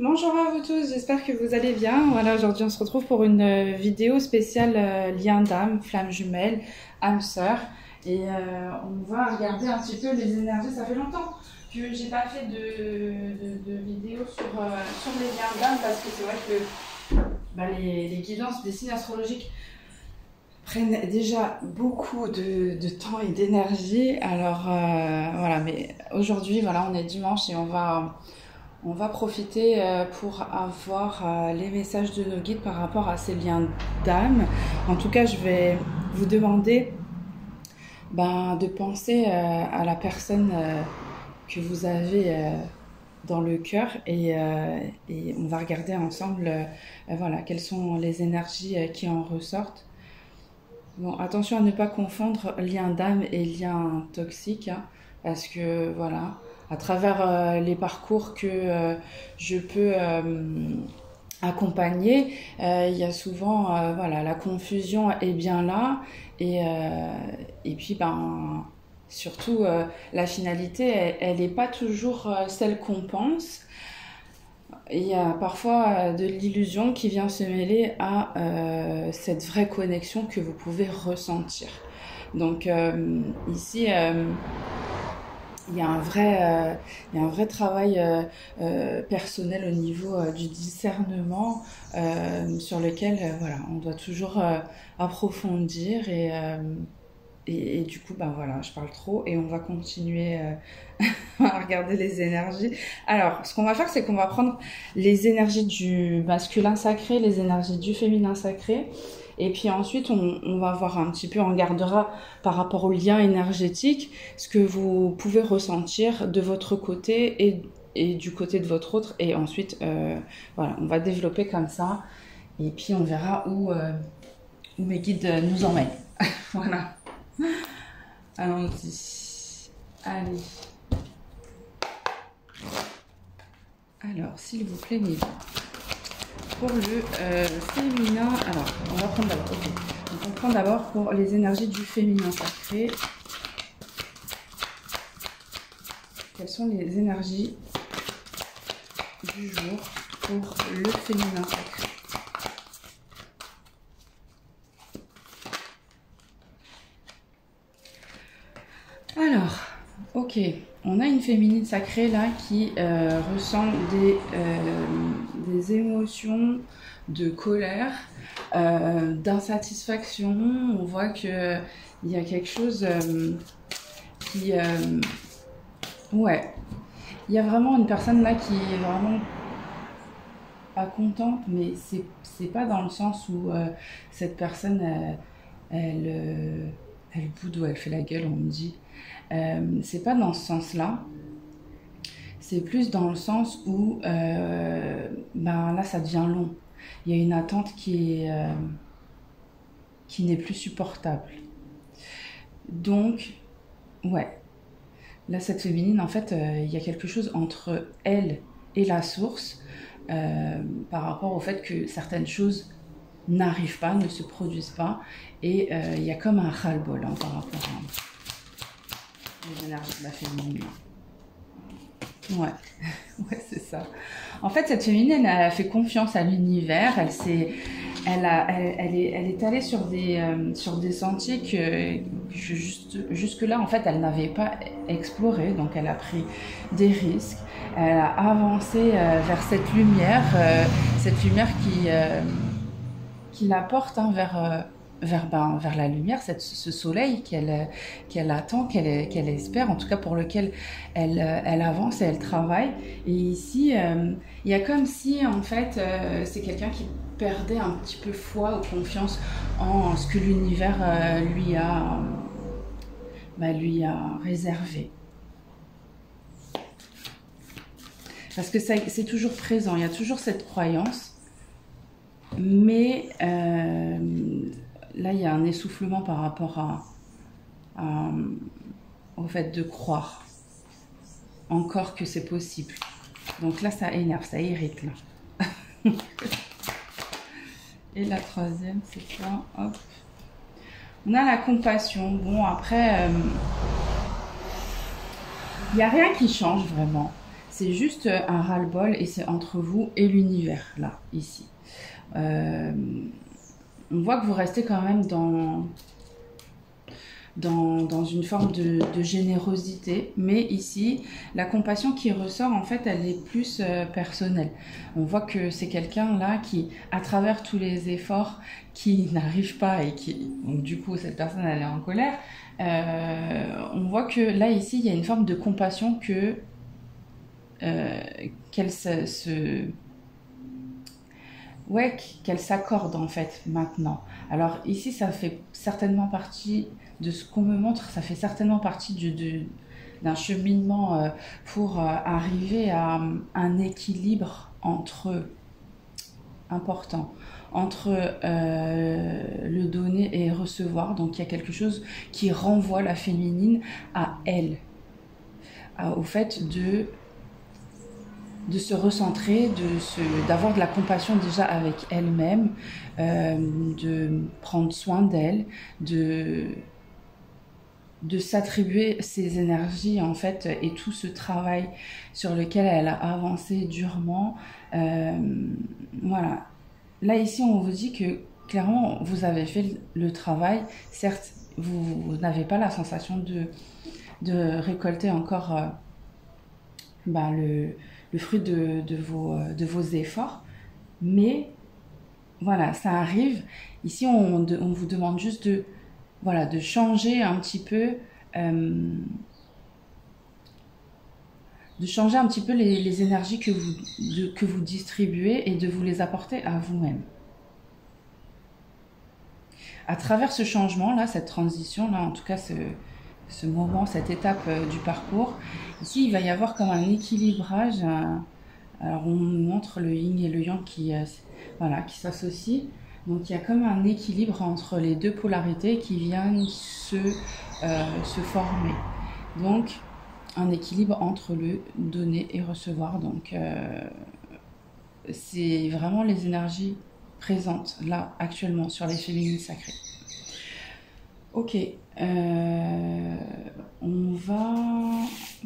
Bonjour à vous tous, j'espère que vous allez bien. Voilà, aujourd'hui on se retrouve pour une vidéo spéciale lien d'âme, flamme jumelle, âme sœur. Et on va regarder un petit peu les énergies. Ça fait longtemps que j'ai pas fait de vidéo sur les liens d'âme parce que c'est vrai que les guidances des signes astrologiques prennent déjà beaucoup de temps et d'énergie. Alors voilà, mais aujourd'hui voilà, on est dimanche et on va profiter pour avoir les messages de nos guides par rapport à ces liens d'âme. En tout cas, je vais vous demander de penser à la personne que vous avez dans le cœur et on va regarder ensemble voilà, quelles sont les énergies qui en ressortent. Bon, attention à ne pas confondre lien d'âme et lien toxique, hein, parce que voilà, à travers les parcours que je peux accompagner, il y a souvent voilà, la confusion est bien là et puis surtout la finalité elle n'est pas toujours celle qu'on pense. Il y a parfois de l'illusion qui vient se mêler à cette vraie connexion que vous pouvez ressentir. Donc ici il y a un vrai travail personnel au niveau du discernement sur lequel voilà, on doit toujours approfondir et du coup voilà, je parle trop et on va continuer à regarder les énergies. Alors ce qu'on va faire, c'est qu'on va prendre les énergies du masculin sacré, les énergies du féminin sacré. Et puis ensuite, on va voir un petit peu, on regardera par rapport au lien énergétique ce que vous pouvez ressentir de votre côté et du côté de votre autre. Et ensuite, voilà, on va développer comme ça. Et puis on verra où mes guides nous emmènent. Voilà. Allons-y. Allez. Alors, s'il vous plaît, mes pour le féminin, alors on va prendre d'abord, ok. Donc on prend d'abord pour les énergies du féminin sacré. Quelles sont les énergies du jour pour le féminin sacré? Alors, ok, on a une féminine sacrée là qui ressent des émotions de colère, d'insatisfaction. On voit qu'il y a quelque chose qui... ouais, il y a vraiment une personne là qui est vraiment pas contente, mais c'est pas dans le sens où cette personne, elle boude ou elle fait la gueule, on me dit. C'est pas dans ce sens-là. C'est plus dans le sens où là ça devient long. Il y a une attente qui n'est plus supportable. Donc, ouais. Là, cette féminine, en fait, il y a quelque chose entre elle et la source par rapport au fait que certaines choses n'arrivent pas, ne se produisent pas. Et il y a comme un ras-le-bol par rapport à les énergies de la féminine. Ouais, ouais, c'est ça. En fait, cette féminine, elle a fait confiance à l'univers. Elle est allée sur des sentiers que jusque-là, en fait, elle n'avait pas exploré. Donc, elle a pris des risques. Elle a avancé vers cette lumière qui la porte vers la lumière, ce soleil qu'elle attend, qu'elle espère, en tout cas pour lequel elle avance et elle travaille. Et ici, il y a comme si, en fait, c'est quelqu'un qui perdait un petit peu foi ou confiance en ce que l'univers lui a réservé. Parce que c'est toujours présent, il y a toujours cette croyance, mais... là, il y a un essoufflement par rapport au fait de croire encore que c'est possible. Donc là, ça énerve, ça irrite, là. Et la troisième, c'est quoi? Hop. On a la compassion. Bon, après, il n'y a rien qui change vraiment. c'est juste un ras-le-bol et c'est entre vous et l'univers, là, ici. On voit que vous restez quand même dans une forme de générosité, mais ici, la compassion qui ressort, en fait, elle est plus personnelle. On voit que c'est quelqu'un là qui, à travers tous les efforts, qui n'arrive pas et qui, donc du coup, cette personne, elle est en colère. On voit que là, ici, il y a une forme de compassion qu'elle ouais, qu'elle s'accorde en fait maintenant. Alors ici, ça fait certainement partie de ce qu'on me montre, ça fait certainement partie d'un cheminement pour arriver à un équilibre important entre le donner et recevoir. Donc il y a quelque chose qui renvoie la féminine à elle, au fait de se recentrer, d'avoir de la compassion déjà avec elle-même, de prendre soin d'elle, de s'attribuer ses énergies en fait et tout ce travail sur lequel elle a avancé durement. Voilà. Là ici on vous dit que clairement vous avez fait le travail. Certes vous n'avez pas la sensation de récolter encore le fruit de vos efforts, mais voilà, ça arrive. Ici, on vous demande juste de changer un petit peu, les énergies que vous distribuez et de vous les apporter à vous-même. À travers ce changement-là, cette transition-là, en tout cas ce moment, cette étape du parcours, ici, il va y avoir comme un équilibrage. Alors, on nous montre le yin et le yang qui s'associent. Donc, il y a comme un équilibre entre les deux polarités qui viennent se former. Donc, un équilibre entre le donner et recevoir. Donc, c'est vraiment les énergies présentes, là, actuellement, sur les féminines sacrées. Ok, on va...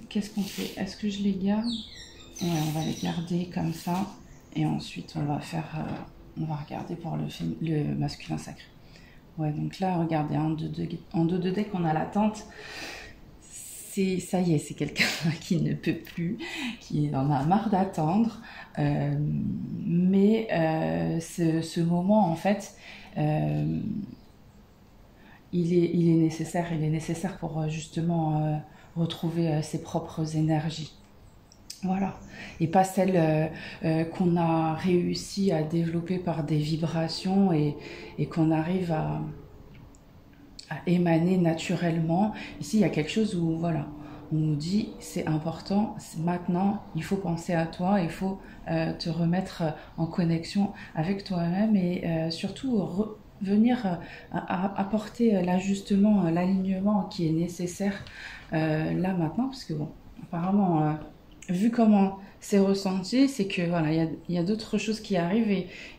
Qu'est-ce qu'on fait? Est-ce que je les garde? Ouais, on va les garder comme ça. Et ensuite, on va regarder pour le masculin sacré. Ouais, donc là, regardez, en dos de deck, on a la tante. Ça y est, c'est quelqu'un qui ne peut plus, qui en a marre d'attendre. Mais ce moment, en fait... Il est nécessaire pour justement retrouver ses propres énergies. Voilà. Et pas celles qu'on a réussi à développer par des vibrations et qu'on arrive à émaner naturellement. Ici, il y a quelque chose où, voilà, on nous dit c'est important, maintenant, il faut penser à toi, il faut te remettre en connexion avec toi-même et surtout venir apporter l'ajustement, l'alignement qui est nécessaire là maintenant, parce que bon, apparemment, vu comment c'est ressenti, c'est que voilà, il y a d'autres choses qui arrivent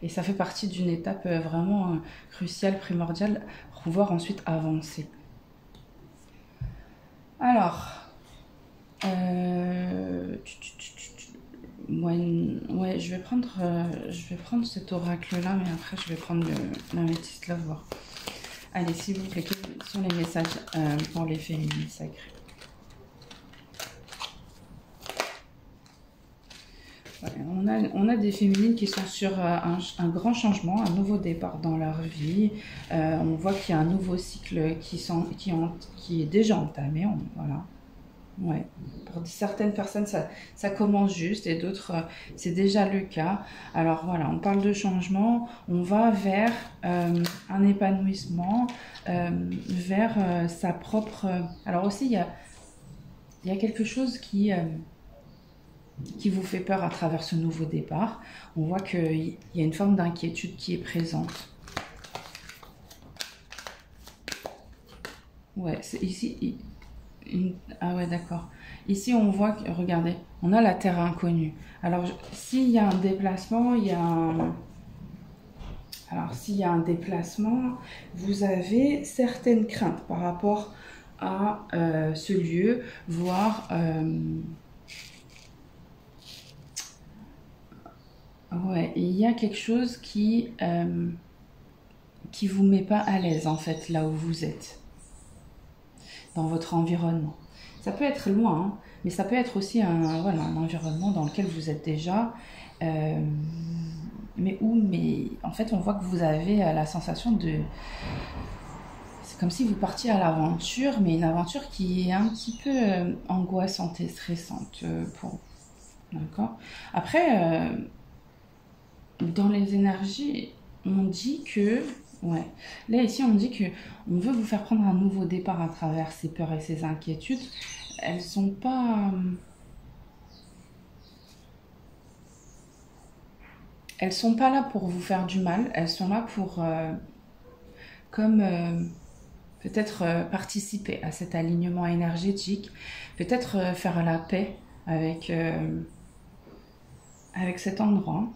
et ça fait partie d'une étape vraiment cruciale, primordiale, pour pouvoir ensuite avancer. Alors, ouais, je vais prendre cet oracle-là, mais après je vais prendre la métisse Love. Allez, s'il vous plaît, quels sont les messages pour les féminines sacrées? Ouais, on a des féminines qui sont sur un grand changement, un nouveau départ dans leur vie. On voit qu'il y a un nouveau cycle qui est déjà entamé. Voilà. Ouais. Pour certaines personnes, ça commence juste et d'autres, c'est déjà le cas. Alors voilà, on parle de changement, on va vers un épanouissement, vers sa propre... Alors aussi, il y a quelque chose qui vous fait peur à travers ce nouveau départ. On voit qu'il y a une forme d'inquiétude qui est présente. Ouais, c'est ici... Ah ouais, d'accord. Ici, on voit que, regardez, on a la terre inconnue. Alors, s'il y a un déplacement, Alors, s'il y a un déplacement, vous avez certaines craintes par rapport à ce lieu, voire... Ouais, il y a quelque chose qui vous met pas à l'aise en fait là où vous êtes, dans votre environnement. Ça peut être loin, hein, mais ça peut être aussi voilà, un environnement dans lequel vous êtes déjà, euh, mais en fait on voit que vous avez la sensation de... C'est comme si vous partiez à l'aventure, mais une aventure qui est un petit peu angoissante et stressante pour vous. D'accord. Après, dans les énergies, on dit que... Ouais. Là, ici, on dit que on veut vous faire prendre un nouveau départ à travers ces peurs et ces inquiétudes. Elles sont pas... Elles sont pas là pour vous faire du mal. Elles sont là pour... comme... peut-être participer à cet alignement énergétique. Peut-être faire la paix avec cet endroit.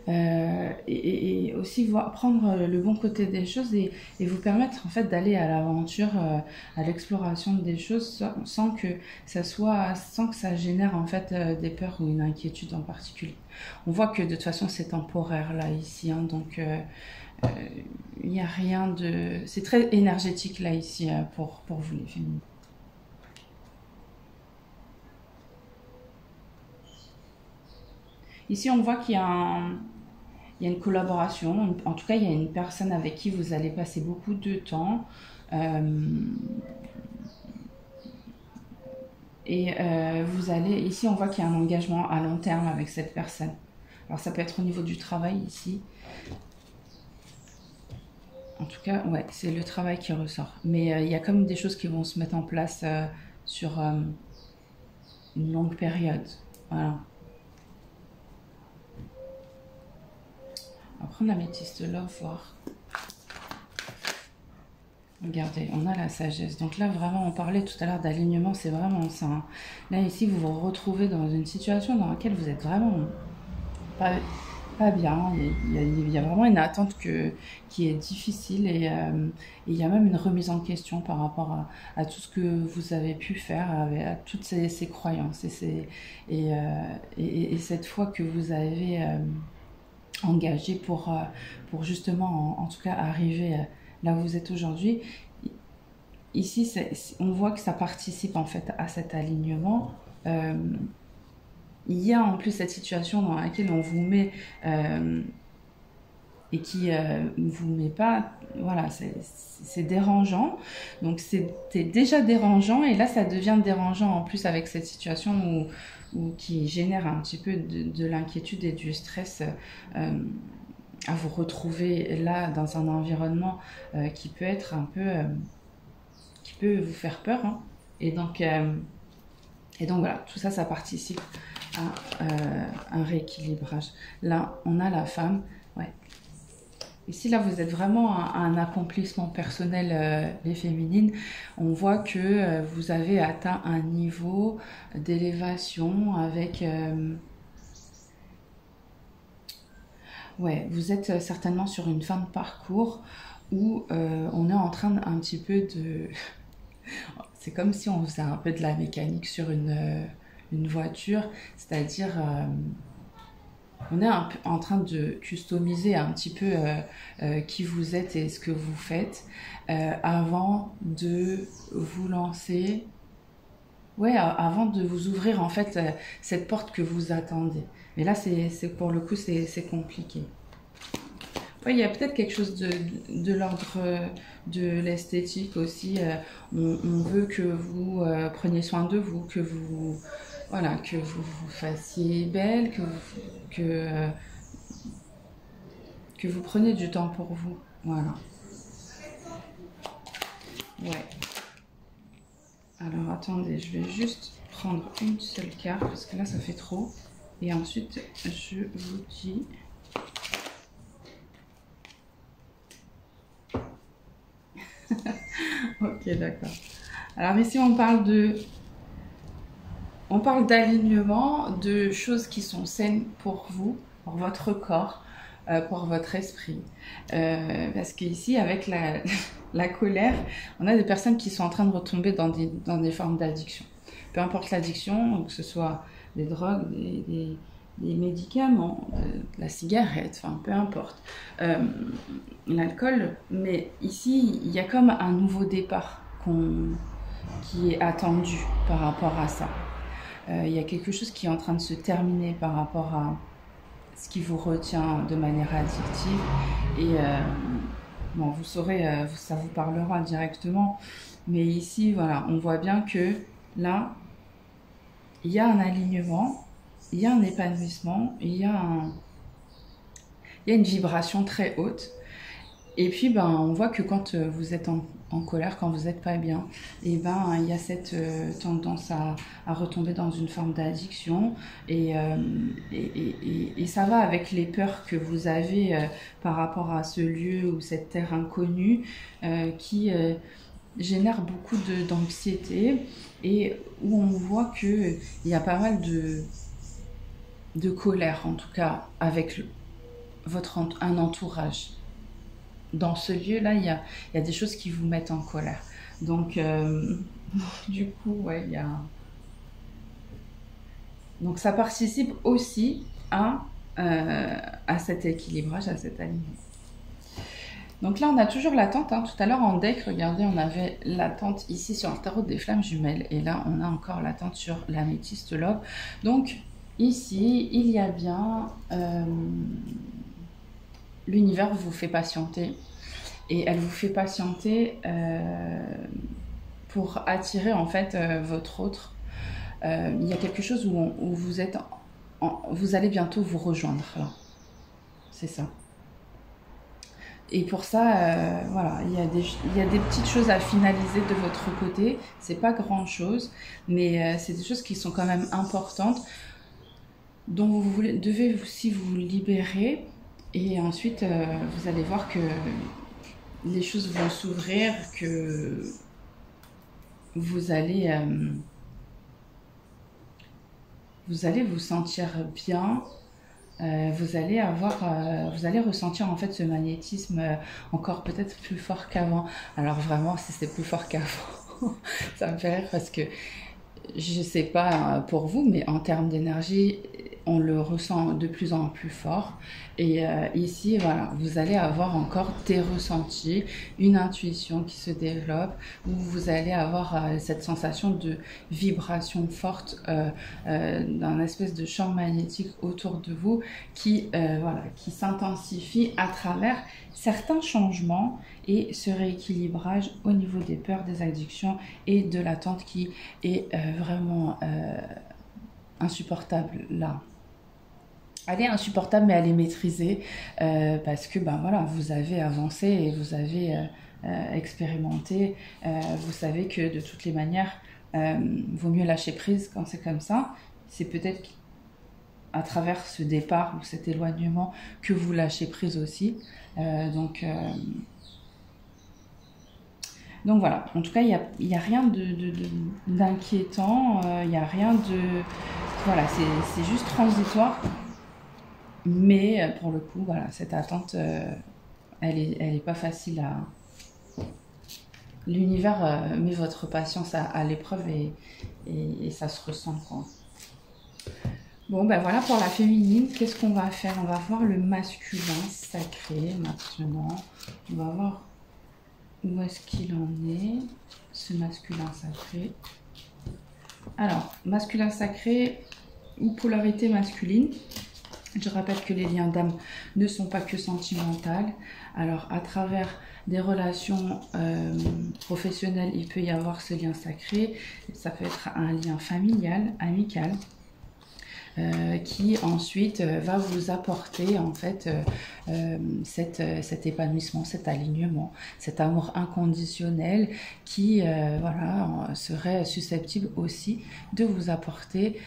Et aussi prendre le bon côté des choses et vous permettre en fait d'aller à l'aventure, à l'exploration des choses sans que ça génère en fait des peurs ou une inquiétude en particulier. On voit que de toute façon c'est temporaire là ici, hein, donc il n'y a rien de... C'est très énergétique là ici pour vous les féminines. Ici on voit il y a une collaboration, en tout cas il y a une personne avec qui vous allez passer beaucoup de temps vous allez, ici on voit qu'il y a un engagement à long terme avec cette personne. Alors ça peut être au niveau du travail ici, en tout cas ouais c'est le travail qui ressort, mais il y a comme des choses qui vont se mettre en place sur une longue période, voilà. On va prendre l'améthyste là, voir. Regardez, on a la sagesse. Donc là, vraiment, on parlait tout à l'heure d'alignement, c'est vraiment ça. Hein. Là, ici, vous vous retrouvez dans une situation dans laquelle vous êtes vraiment pas bien. Il y a vraiment une attente qui est difficile et il y a même une remise en question par rapport à tout ce que vous avez pu faire, à toutes ces croyances et cette foi que vous avez... engagé pour justement, en tout cas, arriver là où vous êtes aujourd'hui. Ici, on voit que ça participe en fait à cet alignement. Il y a en plus cette situation dans laquelle on vous met et qui ne vous met pas, voilà, c'est dérangeant. Donc c'était déjà dérangeant et là ça devient dérangeant en plus avec cette situation qui génère un petit peu de l'inquiétude et du stress à vous retrouver là dans un environnement qui peut être un peu, qui peut vous faire peur. Hein. Et donc voilà, tout ça, ça participe à un rééquilibrage. Là, on a la femme, ouais. Ici, là, vous êtes vraiment à un accomplissement personnel, les féminines. On voit que vous avez atteint un niveau d'élévation avec... ouais, vous êtes certainement sur une fin de parcours où on est en train un petit peu de... C'est comme si on faisait un peu de la mécanique sur une voiture, c'est-à-dire... on est en train de customiser un petit peu qui vous êtes et ce que vous faites avant de vous lancer, ouais, avant de vous ouvrir en fait cette porte que vous attendez. Mais là, pour le coup, c'est compliqué. Ouais, il y a peut-être quelque chose de l'ordre de l'esthétique aussi. On veut que vous preniez soin de vous, que vous... Voilà, que vous vous fassiez belle, que vous preniez du temps pour vous. Voilà. Ouais. Alors, attendez, je vais juste prendre une seule carte, parce que là, ça fait trop. Et ensuite, je vous dis... Ok, d'accord. Alors ici, on parle d'alignement, de choses qui sont saines pour vous, pour votre corps, pour votre esprit. Parce qu'ici, avec la colère, on a des personnes qui sont en train de retomber dans des formes d'addiction. Peu importe l'addiction, que ce soit des drogues, des médicaments, de la cigarette, enfin peu importe, l'alcool. Mais ici, il y a comme un nouveau départ qui est attendu par rapport à ça. Il y a quelque chose qui est en train de se terminer par rapport à ce qui vous retient de manière addictive. Et bon, vous saurez, ça vous parlera directement. Mais ici, voilà, on voit bien que là, il y a un alignement, il y a un épanouissement, il y a une vibration très haute. Et puis, ben, on voit que quand vous êtes en colère, quand vous n'êtes pas bien, et ben, il y a cette tendance à retomber dans une forme d'addiction. Et ça va avec les peurs que vous avez par rapport à ce lieu ou cette terre inconnue qui génère beaucoup d'anxiété et où on voit qu'il y a pas mal de colère, en tout cas, avec un entourage. Dans ce lieu-là, il y a des choses qui vous mettent en colère. Donc, du coup, ouais, il y a... Donc, ça participe aussi à cet équilibrage, à cet alignement. Donc là, on a toujours l'attente. Hein. Tout à l'heure, en deck, regardez, on avait l'attente ici sur le tarot des flammes jumelles. Et là, on a encore l'attente sur l'améthyste lobe. Donc, ici, il y a bien... l'univers vous fait patienter. Et elle vous fait patienter pour attirer, en fait, votre autre. Il y a quelque chose où vous êtes... vous allez bientôt vous rejoindre, là. C'est ça. Et pour ça, voilà, il y a des petites choses à finaliser de votre côté. C'est pas grand chose, mais c'est des choses qui sont quand même importantes, dont vous devez aussi vous libérer. Et ensuite, vous allez voir que les choses vont s'ouvrir, que vous allez vous sentir bien. Vous allez ressentir en fait ce magnétisme encore peut-être plus fort qu'avant. Alors vraiment, si c'est plus fort qu'avant, ça me fait rire parce que je sais pas pour vous, mais en termes d'énergie, on le ressent de plus en plus fort. Et ici, voilà, vous allez avoir encore des ressentis, une intuition qui se développe, où vous allez avoir cette sensation de vibration forte d'un espèce de champ magnétique autour de vous qui s'intensifie à travers certains changements et ce rééquilibrage au niveau des peurs, des addictions et de l'attente qui est vraiment insupportable là. Elle est insupportable, mais elle est maîtrisée parce que ben voilà, vous avez avancé et vous avez expérimenté. Vous savez que de toutes les manières, vaut mieux lâcher prise quand c'est comme ça. C'est peut-être à travers ce départ ou cet éloignement que vous lâchez prise aussi. Donc voilà, en tout cas, il y a rien d'inquiétant, il n'y a rien de... Voilà, c'est juste transitoire. Mais pour le coup, voilà, cette attente, elle est pas facile à... L'univers met votre patience à l'épreuve et ça se ressent, quoi. Bon, ben voilà pour la féminine. Qu'est-ce qu'on va faire? On va voir le masculin sacré maintenant. On va voir où est-ce qu'il en est, ce masculin sacré. Alors, masculin sacré ou polarité masculine. Je rappelle que les liens d'âme ne sont pas que sentimentaux. Alors, à travers des relations professionnelles, il peut y avoir ce lien sacré. Ça peut être un lien familial, amical. Qui ensuite va vous apporter en fait cet épanouissement, cet alignement, cet amour inconditionnel qui voilà, serait susceptible aussi de vous apporter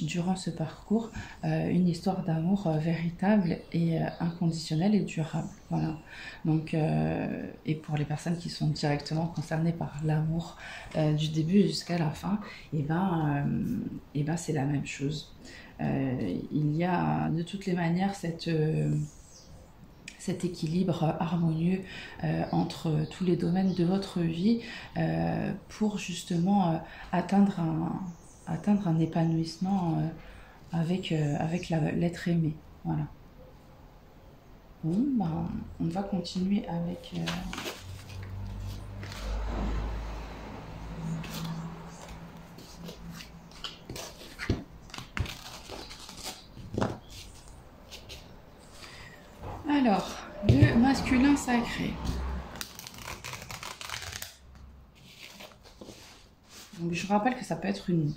durant ce parcours une histoire d'amour véritable et inconditionnelle et durable. Voilà. Donc, et pour les personnes qui sont directement concernées par l'amour du début jusqu'à la fin, et ben c'est la même chose. Il y a de toutes les manières cet équilibre harmonieux entre tous les domaines de votre vie pour justement atteindre un épanouissement avec, avec l'être aimé. Voilà. Bon, ben, on va continuer avec... Alors, le masculin sacré. Donc, je rappelle que ça peut être une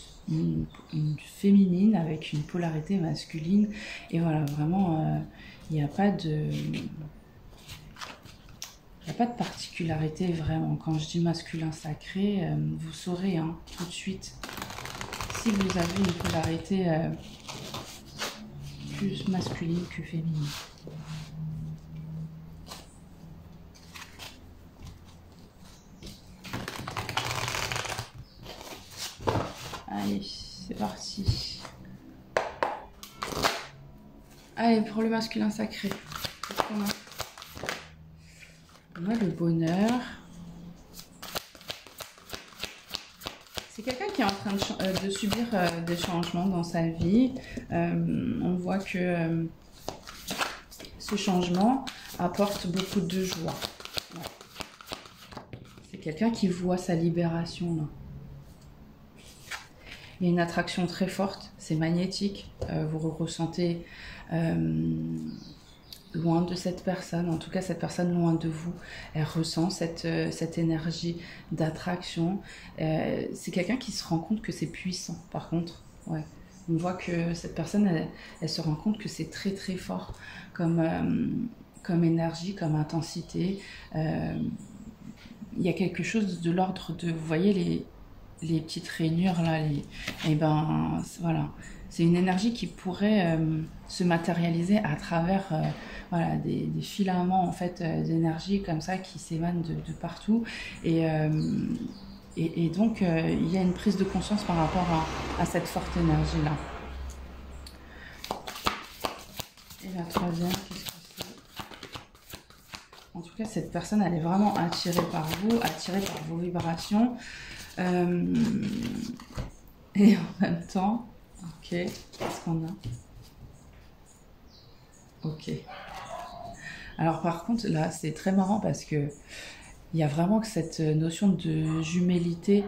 féminine avec une polarité masculine. Et voilà, vraiment, il n'y a pas de... Il n'y a pas de particularité vraiment. Quand je dis masculin sacré, vous saurez hein, tout de suite si vous avez une polarité plus masculine que féminine. Allez, c'est parti. Allez, pour le masculin sacré. Qu'est-ce qu'on a? On a le bonheur. C'est quelqu'un qui est en train de subir des changements dans sa vie. On voit que ce changement apporte beaucoup de joie. Ouais. C'est quelqu'un qui voit sa libération là. Il y a une attraction très forte, c'est magnétique. Vous ressentez loin de cette personne, en tout cas cette personne loin de vous, elle ressent cette énergie d'attraction. C'est quelqu'un qui se rend compte que c'est puissant, par contre. Ouais. On voit que cette personne, elle se rend compte que c'est très très fort comme énergie, comme intensité. Il y a quelque chose de l'ordre de, vous voyez les petites rainures là, et ben voilà, c'est une énergie qui pourrait se matérialiser à travers voilà, des filaments en fait d'énergie comme ça qui s'émanent de partout et donc il y a une prise de conscience par rapport à cette forte énergie là. Et la troisième, qu'est-ce que c'est? En tout cas, cette personne, elle est vraiment attirée par vous, attirée par vos vibrations. Et en même temps, ok, qu'est-ce qu'on a? Ok. Alors par contre, là, c'est très marrant parce que il y a vraiment cette notion de jumélité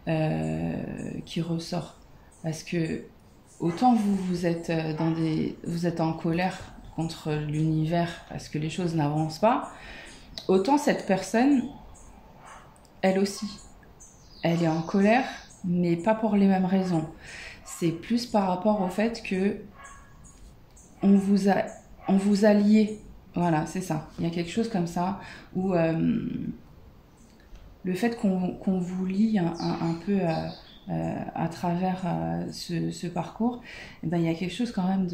qui ressort. Parce que autant vous êtes vous êtes en colère contre l'univers parce que les choses n'avancent pas, autant cette personne, elle aussi. Elle est en colère, mais pas pour les mêmes raisons. C'est plus par rapport au fait que on vous a lié. Voilà, c'est ça. Il y a quelque chose comme ça où le fait qu'on vous lie un peu à travers ce parcours, eh ben, il y a quelque chose quand même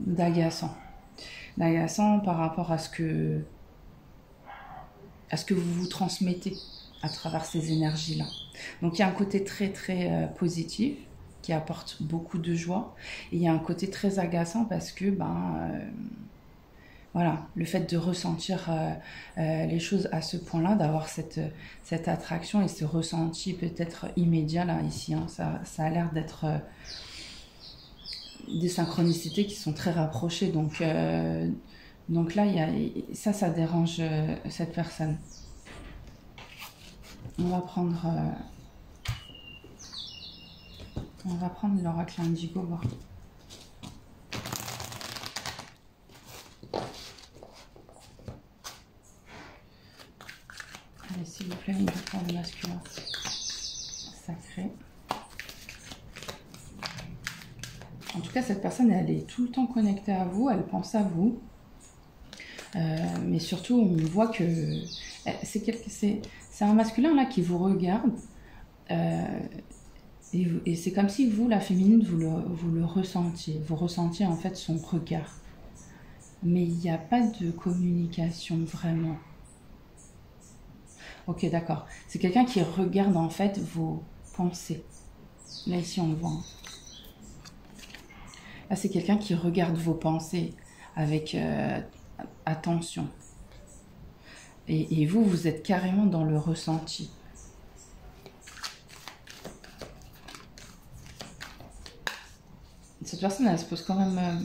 d'agaçant. D'agaçant par rapport à ce que vous vous transmettez à travers ces énergies-là. Donc il y a un côté très très positif qui apporte beaucoup de joie et il y a un côté très agaçant parce que voilà, le fait de ressentir les choses à ce point-là, d'avoir cette attraction et ce ressenti peut-être immédiat là ici, hein, ça a l'air d'être des synchronicités qui sont très rapprochées, donc là ça dérange cette personne. On va prendre l'oracle indigo. Voir. Allez, s'il vous plaît, on va prendre le masculin sacré. En tout cas, cette personne, elle est tout le temps connectée à vous, elle pense à vous. Mais surtout, on voit que c'est un masculin là qui vous regarde. Et c'est comme si vous, la féminine, vous le ressentiez. Vous ressentiez en fait son regard. Mais il n'y a pas de communication vraiment. Ok, d'accord. C'est quelqu'un qui regarde en fait vos pensées. Là, ici, on le voit. Là, c'est quelqu'un qui regarde vos pensées avec attention. Et vous, vous êtes carrément dans le ressenti. cette personne, elle se pose quand même...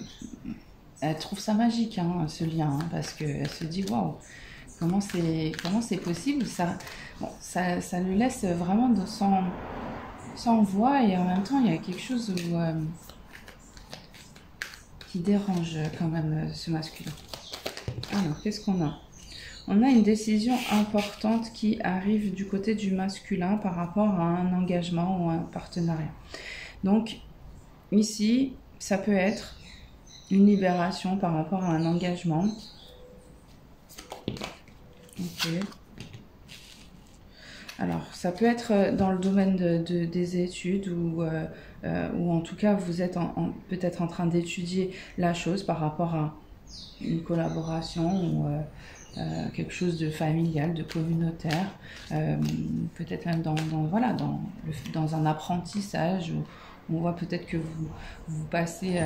elle trouve ça magique, hein, ce lien, hein, parce qu'elle se dit, waouh, comment c'est possible ça, bon, ça le laisse vraiment sans voix, et en même temps, il y a quelque chose qui dérange quand même ce masculin. Alors, qu'est-ce qu'on a? On a une décision importante qui arrive du côté du masculin par rapport à un engagement ou un partenariat. Donc, ici, ça peut être une libération par rapport à un engagement. Ok. Alors, ça peut être dans le domaine des études ou en tout cas, vous êtes peut-être en train d'étudier la chose par rapport à une collaboration ou quelque chose de familial, de communautaire, peut-être même dans un apprentissage où on voit peut-être que vous passez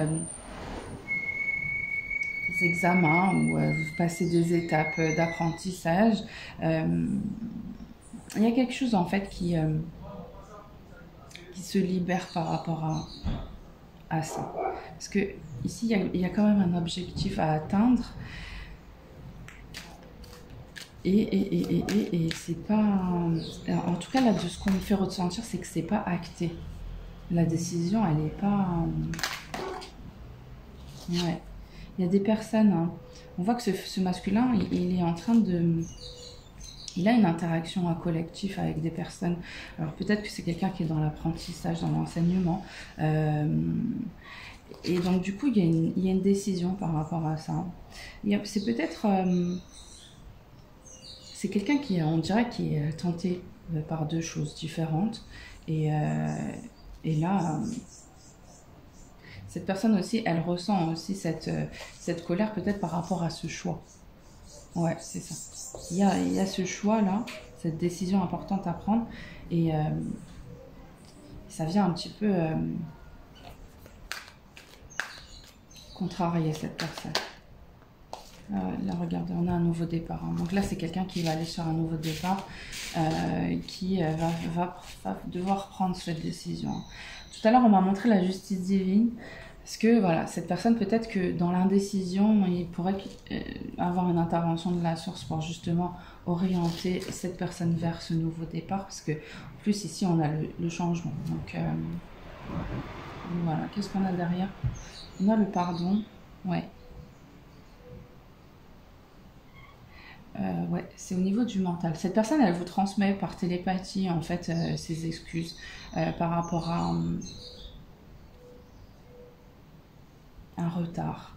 des examens ou vous passez des étapes d'apprentissage. Il y a quelque chose en fait qui se libère par rapport à ça. Parce que ici, il y a quand même un objectif à atteindre. Et c'est pas... En tout cas, là, de ce qu'on me fait ressentir, c'est que c'est pas acté. La décision, elle est pas... Ouais. Il y a des personnes... Hein, on voit que ce masculin, il est en train de... Il a une interaction collective avec des personnes. Alors peut-être que c'est quelqu'un qui est dans l'apprentissage, dans l'enseignement. Et donc du coup, il y a une décision par rapport à ça. C'est peut-être... c'est quelqu'un qui, on dirait, qui est tenté par deux choses différentes. Et là, cette personne aussi, elle ressent aussi cette colère peut-être par rapport à ce choix. Ouais, c'est ça. Il y a ce choix-là, cette décision importante à prendre. Et ça vient un petit peu contrarier cette personne. Là, regardez, on a un nouveau départ. Hein. Donc là, c'est quelqu'un qui va aller sur un nouveau départ, qui va devoir prendre cette décision. Tout à l'heure, on m'a montré la justice divine. Parce que voilà, cette personne, peut-être que dans l'indécision, il pourrait avoir une intervention de la source pour justement orienter cette personne vers ce nouveau départ. Parce que, en plus, ici, on a le changement. Donc, voilà. Qu'est-ce qu'on a derrière? On a le pardon. Ouais. Ouais, c'est au niveau du mental. Cette personne, elle vous transmet par télépathie, en fait, ses excuses par rapport à un retard.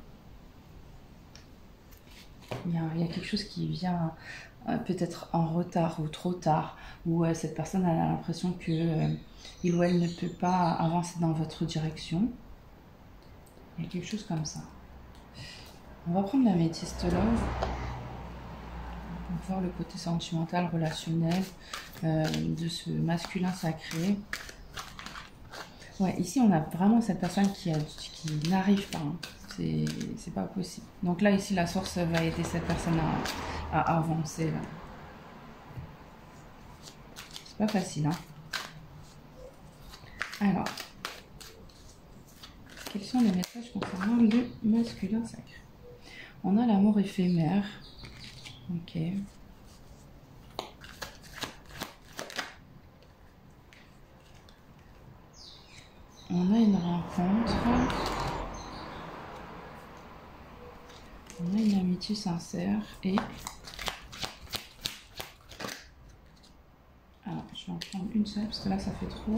Il y a quelque chose qui vient peut-être en retard ou trop tard, où cette personne elle a l'impression que il ou elle ne peut pas avancer dans votre direction. Il y a quelque chose comme ça. On va prendre la métiste love. On va voir le côté sentimental, relationnel de ce masculin sacré. Ouais, ici on a vraiment cette personne qui n'arrive pas. Hein. C'est pas possible. Donc là, ici, la source va aider cette personne à avancer. Là. C'est pas facile. Hein. Alors, quels sont les messages concernant le masculin sacré? On a l'amour éphémère. Ok. On a une rencontre. On a une amitié sincère et... Alors, je vais en prendre une seule parce que là, ça fait trop.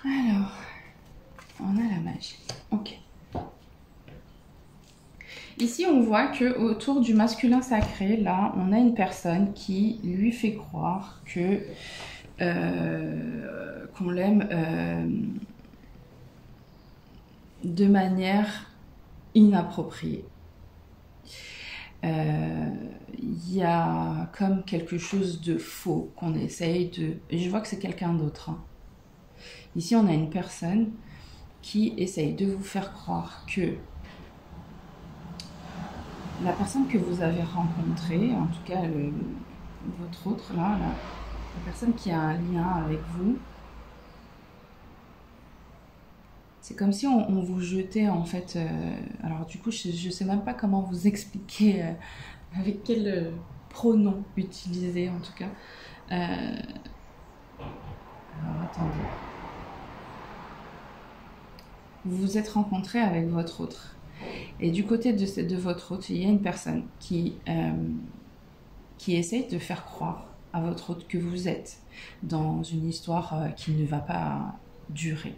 Alors, on a la magie. Ok. Ici, on voit que autour du masculin sacré, là, on a une personne qui lui fait croire que qu'on l'aime de manière inappropriée. Il y a comme quelque chose de faux qu'on essaye de... Et je vois que c'est quelqu'un d'autre. Hein. Ici, on a une personne qui essaye de vous faire croire que la personne que vous avez rencontrée, en tout cas votre autre, là, la personne qui a un lien avec vous, C'est comme si on vous jetait en fait. Alors du coup, je ne sais même pas comment vous expliquer avec quel pronom utiliser en tout cas. Alors attendez. Vous vous êtes rencontré avec votre autre. Et du côté de votre autre, il y a une personne qui essaye de faire croire à votre autre que vous êtes dans une histoire qui ne va pas durer.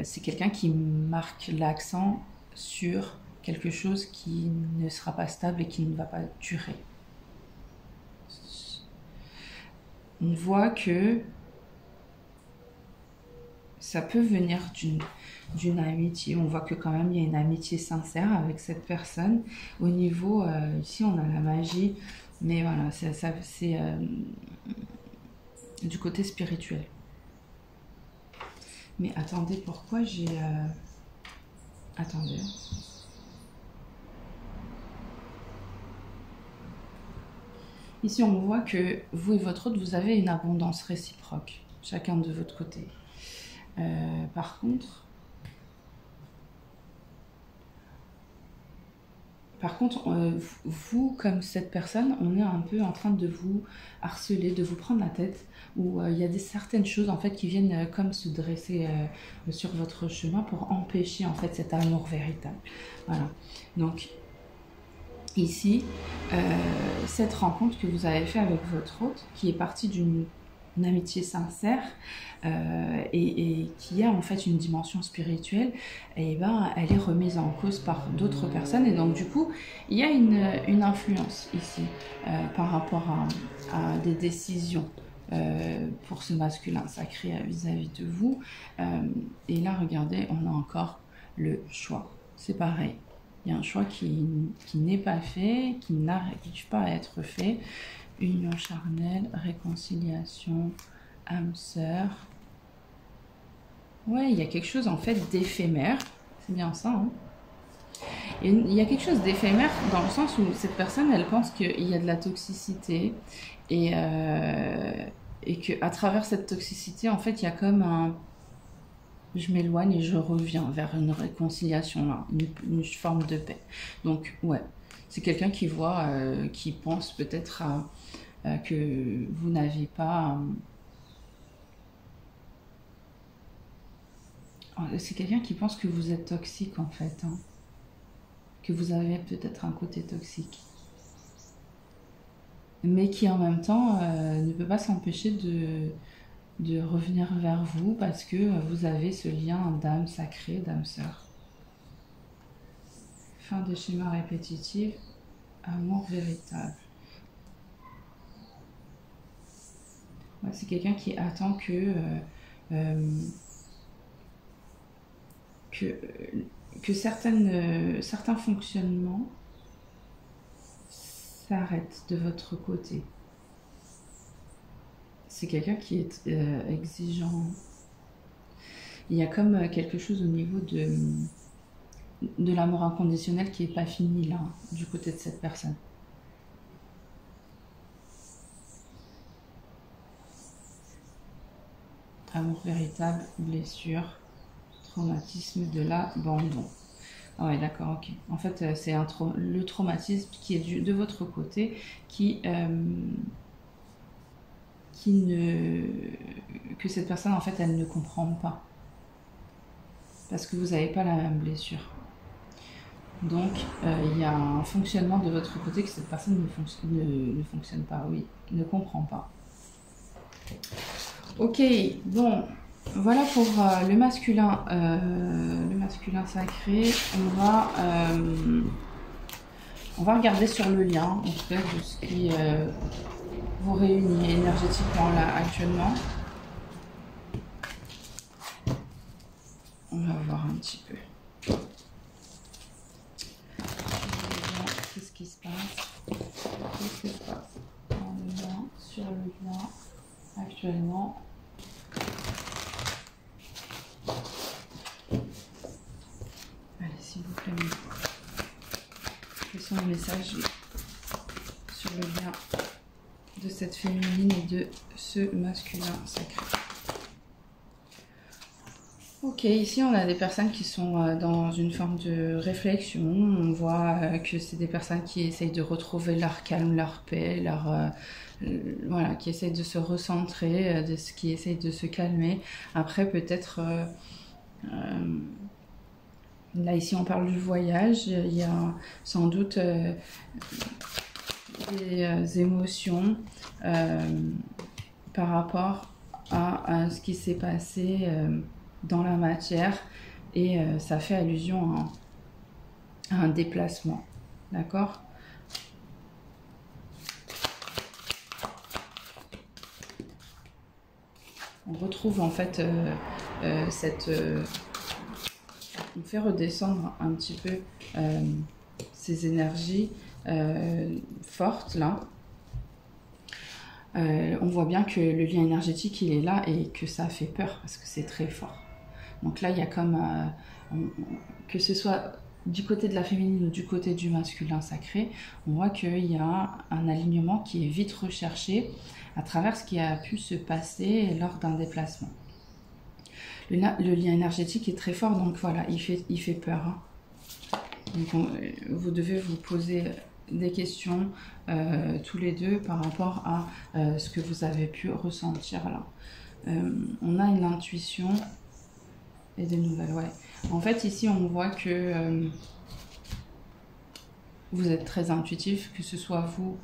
C'est quelqu'un qui marque l'accent sur quelque chose qui ne sera pas stable et qui ne va pas durer. On voit que ça peut venir d'une amitié. On voit que quand même il y a une amitié sincère avec cette personne. Au niveau, ici on a la magie, mais voilà, c'est du côté spirituel. Mais attendez, pourquoi j'ai... Attendez. Ici, on voit que vous et votre autre, vous avez une abondance réciproque, chacun de votre côté. Par contre, vous, comme cette personne, on est un peu en train de vous harceler, de vous prendre la tête, où il y a certaines choses en fait qui viennent comme se dresser sur votre chemin pour empêcher en fait cet amour véritable. Voilà. Donc ici, cette rencontre que vous avez faite avec votre hôte, qui est partie d'une amitié sincère et qui a en fait une dimension spirituelle, et ben elle est remise en cause par d'autres personnes, et donc du coup il y a une influence ici par rapport à des décisions pour ce masculin sacré vis-à-vis de vous. Et là regardez, on a encore le choix, c'est pareil. Il y a un choix qui n'est pas fait, qui n'arrive pas à être fait. Union charnelle, réconciliation, âme sœur. Ouais, il y a quelque chose en fait d'éphémère. C'est bien ça, hein. Et il y a quelque chose d'éphémère dans le sens où cette personne, elle pense qu'il y a de la toxicité et qu'à travers cette toxicité, en fait, il y a comme un... Je m'éloigne et je reviens vers une réconciliation, là, une forme de paix. Donc, ouais, c'est quelqu'un qui voit, qui pense peut-être que vous n'avez pas... c'est quelqu'un qui pense que vous êtes toxique, en fait, hein. Que vous avez peut-être un côté toxique. Mais qui, en même temps, ne peut pas s'empêcher de revenir vers vous parce que vous avez ce lien d'âme sacrée, d'âme sœur. Fin de schéma répétitif, amour véritable. Ouais, c'est quelqu'un qui attend que certains fonctionnements s'arrêtent de votre côté. C'est quelqu'un qui est exigeant. Il y a comme quelque chose au niveau de l'amour inconditionnel qui n'est pas fini là, du côté de cette personne. Amour véritable, blessure, traumatisme de l'abandon. Ah ouais, d'accord, ok. En fait, c'est le traumatisme qui est de votre côté, que cette personne, en fait, elle ne comprend pas. Parce que vous n'avez pas la même blessure. Donc, il y a un fonctionnement de votre côté que cette personne ne fonctionne pas, oui, ne comprend pas. Ok, bon, voilà pour le masculin sacré. On va regarder sur le lien, en tout cas, de ce qui vous réunit énergétiquement là actuellement. On va voir un petit peu. Qu'est-ce qui se passe? Qu'est-ce qui se passe sur le lien actuellement? Allez, s'il vous plaît, quels sont les messages sur le lien de cette féminine et de ce masculin sacré? Ok, ici on a des personnes qui sont dans une forme de réflexion. On voit que c'est des personnes qui essayent de retrouver leur calme, leur paix, voilà, qui essayent de se recentrer, qui essayent de se calmer. Après, peut-être, là ici on parle du voyage, il y a sans doute des émotions par rapport à ce qui s'est passé dans la matière, et ça fait allusion à un déplacement, d'accord? On retrouve en fait on fait redescendre un petit peu ces énergies fortes là. On voit bien que le lien énergétique il est là et que ça fait peur parce que c'est très fort. Donc là il y a comme que ce soit du côté de la féminine ou du côté du masculin sacré, on voit qu'il y a un alignement qui est vite recherché à travers ce qui a pu se passer lors d'un déplacement. Le lien énergétique est très fort, donc voilà, il fait peur. Hein. Donc vous devez vous poser des questions tous les deux par rapport à ce que vous avez pu ressentir là. On a une intuition et des nouvelles, ouais. En fait, ici, on voit que vous êtes très intuitif, que ce soit vous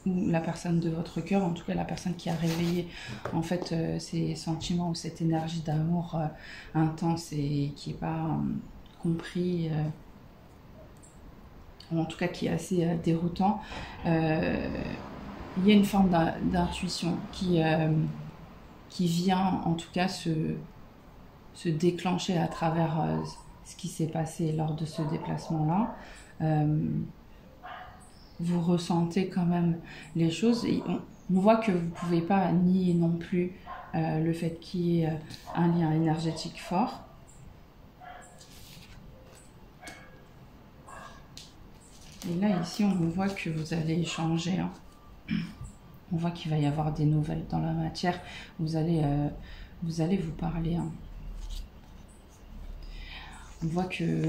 ou la personne de votre cœur, en tout cas la personne qui a réveillé en fait ces sentiments ou cette énergie d'amour intense et qui n'est pas compris, ou en tout cas qui est assez déroutant. Il y a une forme d'intuition qui vient en tout cas se déclencher à travers ce qui s'est passé lors de ce déplacement-là. Vous ressentez quand même les choses. Et on voit que vous ne pouvez pas nier non plus le fait qu'il y ait un lien énergétique fort. Et là, ici, on voit que vous allez échanger. Hein. On voit qu'il va y avoir des nouvelles dans la matière. Vous allez vous parler. Hein. On voit que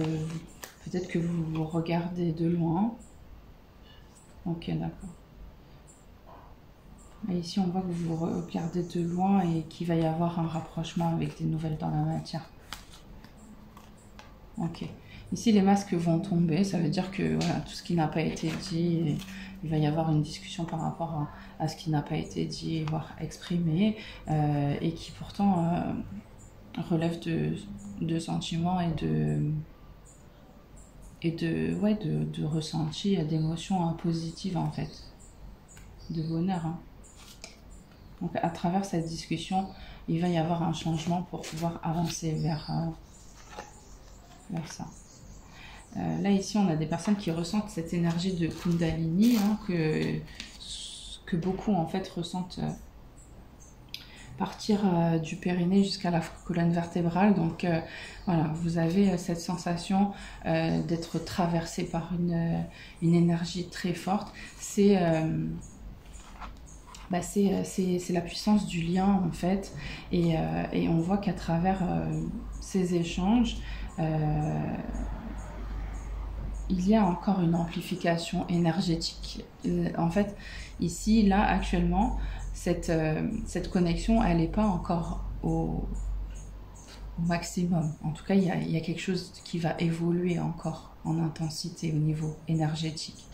peut-être que vous vous regardez de loin. Ok, d'accord. Et ici, on voit que vous vous regardez de loin et qu'il va y avoir un rapprochement avec des nouvelles dans la matière. Ok. Ici, les masques vont tomber. Ça veut dire que voilà, tout ce qui n'a pas été dit, il va y avoir une discussion par rapport à ce qui n'a pas été dit, voire exprimé, et qui pourtant relève de sentiments et de ressentis, d'émotions positives en fait, de bonheur. Hein. Donc à travers cette discussion, il va y avoir un changement pour pouvoir avancer vers ça. Là ici, on a des personnes qui ressentent cette énergie de Kundalini hein, que beaucoup en fait ressentent partir du périnée jusqu'à la colonne vertébrale. Donc voilà, vous avez cette sensation d'être traversé par une énergie très forte. C'est la puissance du lien en fait. Et on voit qu'à travers ces échanges, il y a encore une amplification énergétique. En fait, ici, là, actuellement, cette connexion, elle n'est pas encore au maximum. En tout cas, il y a quelque chose qui va évoluer encore en intensité au niveau énergétique.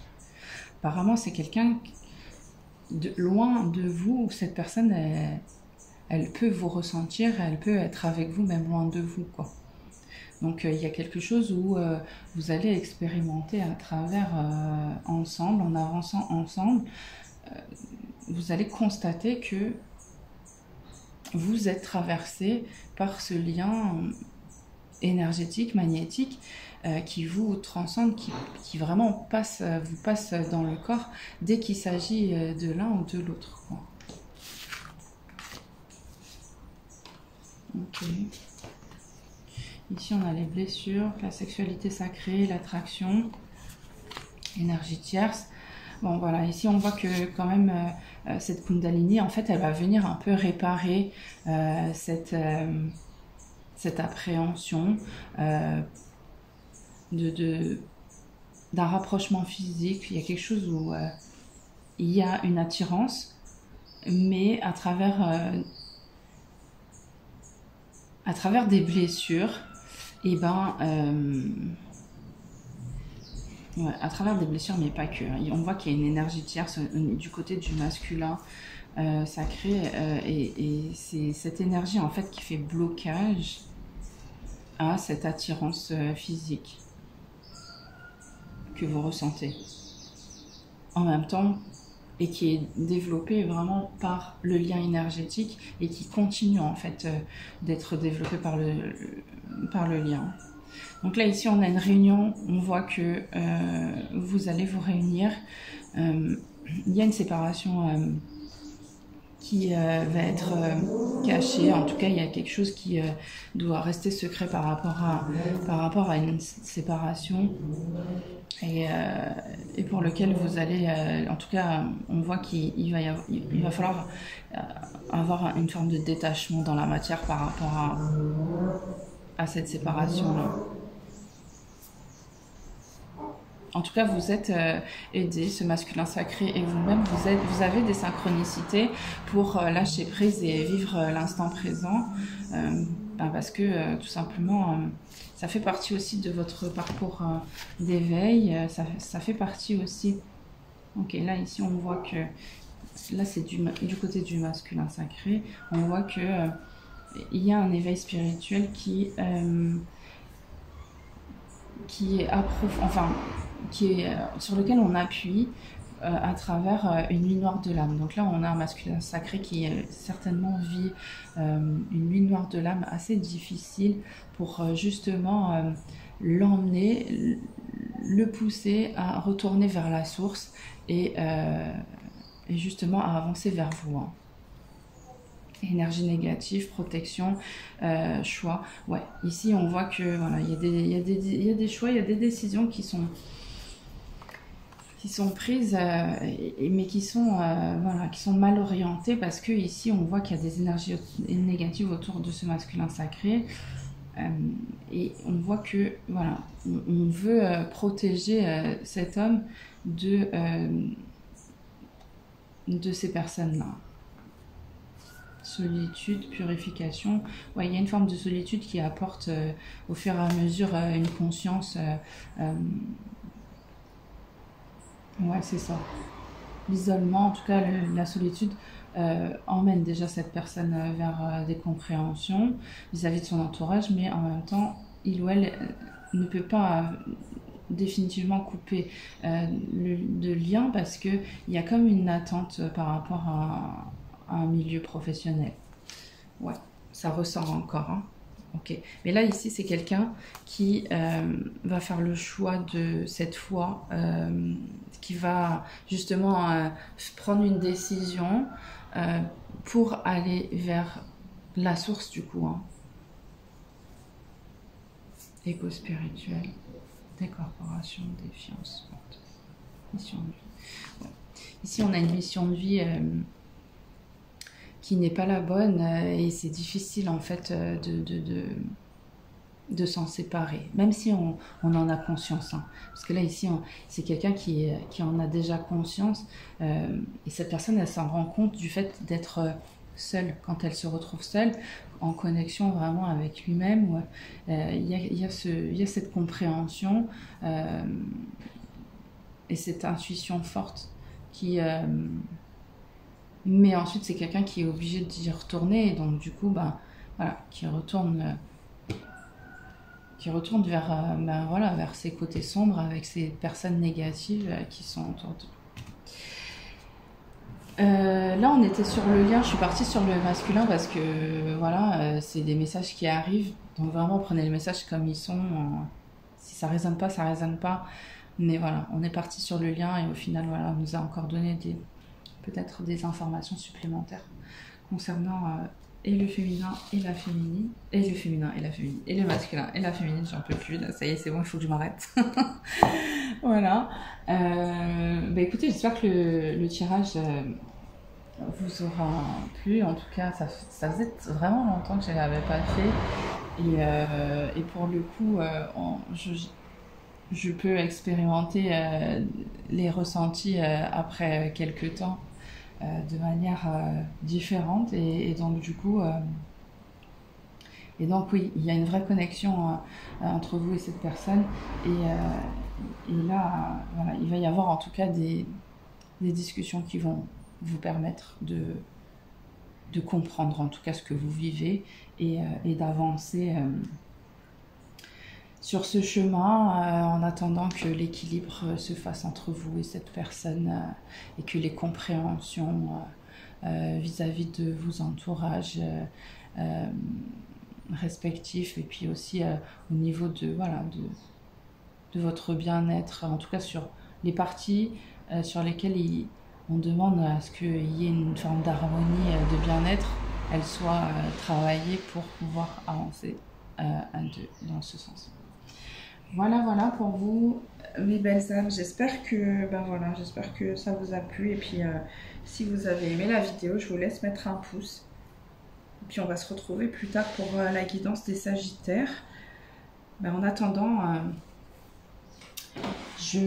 Apparemment, c'est quelqu'un loin de vous, où cette personne, elle peut vous ressentir, elle peut être avec vous, même loin de vous, quoi. Donc il y a quelque chose où vous allez expérimenter à travers ensemble, en avançant ensemble, vous allez constater que vous êtes traversé par ce lien énergétique, magnétique, qui vous transcende, qui vraiment vous passe dans le corps dès qu'il s'agit de l'un ou de l'autre. Ok. Ici, on a les blessures, la sexualité sacrée, l'attraction, énergie tierce. Bon, voilà, ici, on voit que quand même, cette Kundalini, en fait, elle va venir un peu réparer cette cette appréhension d'un rapprochement physique. Il y a quelque chose où il y a une attirance, mais à travers des blessures, et ouais, à travers des blessures, mais pas que. On voit qu'il y a une énergie tierce du côté du masculin sacré, et c'est cette énergie en fait qui fait blocage à cette attirance physique que vous ressentez. En même temps, et qui est développée vraiment par le lien énergétique et qui continue en fait d'être développé par le lien. Donc là, ici, on a une réunion, on voit que vous allez vous réunir. Il y a une séparation qui va être cachée. En tout cas, il y a quelque chose qui doit rester secret par rapport à une séparation. Et pour lequel vous allez, en tout cas, on voit qu'il va falloir avoir une forme de détachement dans la matière par rapport à cette séparation-là. En tout cas, vous êtes aidé, ce masculin sacré et vous-même, vous avez des synchronicités pour lâcher prise et vivre l'instant présent, parce que tout simplement, ça fait partie aussi de votre parcours d'éveil, ça fait partie aussi. Ok, là ici on voit que, là c'est du côté du masculin sacré, on voit que il y a un éveil spirituel qui est sur lequel on appuie à travers une nuit noire de l'âme. Donc là, on a un masculin sacré qui certainement vit une nuit noire de l'âme assez difficile pour justement l'emmener, le pousser à retourner vers la source et justement à avancer vers vous. Hein. Énergie négative, protection, choix. Ouais, ici on voit que voilà, il y a des choix, il y a des décisions qui sont prises, mais qui sont mal orientées, parce que ici on voit qu'il y a des énergies négatives autour de ce masculin sacré, et on voit que voilà, on veut protéger cet homme de ces personnes-là. Solitude, purification. Ouais, il y a une forme de solitude qui apporte au fur et à mesure une conscience. Ouais, c'est ça. L'isolement, en tout cas la solitude, emmène déjà cette personne vers des compréhensions vis-à-vis de son entourage, mais en même temps, il ou elle ne peut pas définitivement couper de lien, parce qu'il y a comme une attente par rapport à un milieu professionnel. Ouais, ça ressort encore. Hein. Ok. Mais là, ici, c'est quelqu'un qui va faire le choix de cette foi, qui va justement prendre une décision pour aller vers la source du coup. Hein. Égo spirituel, décorporation, défiance, mission de vie. Ouais. Ici, on a une mission de vie qui n'est pas la bonne, et c'est difficile en fait de s'en séparer, même si on en a conscience. Hein. Parce que là ici, c'est quelqu'un qui en a déjà conscience, et cette personne, elle s'en rend compte du fait d'être seule, quand elle se retrouve seule, en connexion vraiment avec lui-même, où il y a cette compréhension et cette intuition forte qui... mais ensuite, c'est quelqu'un qui est obligé d'y retourner, et donc du coup, voilà, qui retourne vers ses côtés sombres, avec ces personnes négatives qui sont autour de lui. Là, on était sur le lien, je suis partie sur le masculin parce que voilà, c'est des messages qui arrivent, donc vraiment prenez les messages comme ils sont. Si ça résonne pas, ça résonne pas. Mais voilà, on est parti sur le lien, et au final, voilà, on nous a encore donné peut-être des informations supplémentaires concernant et le féminin et la féminine, et le féminin et la féminine, et le masculin et la féminine. J'en peux plus, là, ça y est, c'est bon, il faut que je m'arrête. Voilà. Écoutez, j'espère que le tirage vous aura plu. En tout cas, ça faisait vraiment longtemps que je ne l'avais pas fait. Et pour le coup, je peux expérimenter les ressentis après quelques temps de manière différente. Et donc, du coup, oui, il y a une vraie connexion entre vous et cette personne. Et là, voilà, il va y avoir en tout cas des discussions qui vont vous permettre de comprendre en tout cas ce que vous vivez et d'avancer sur ce chemin en attendant que l'équilibre se fasse entre vous et cette personne et que les compréhensions vis-à-vis de vos entourages respectifs et puis aussi au niveau de votre bien-être, en tout cas sur les parties sur lesquelles on demande à ce qu'il y ait une forme d'harmonie, de bien-être, elle soit travaillée pour pouvoir avancer dans ce sens. Voilà pour vous, mes belles âmes. J'espère que ça vous a plu. Et puis, si vous avez aimé la vidéo, je vous laisse mettre un pouce. Et puis, on va se retrouver plus tard pour la guidance des Sagittaires. En attendant, je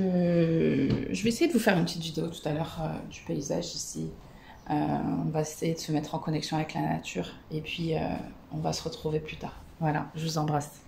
vais essayer de vous faire une petite vidéo tout à l'heure du paysage ici. On va essayer de se mettre en connexion avec la nature. Et puis, on va se retrouver plus tard. Voilà, je vous embrasse.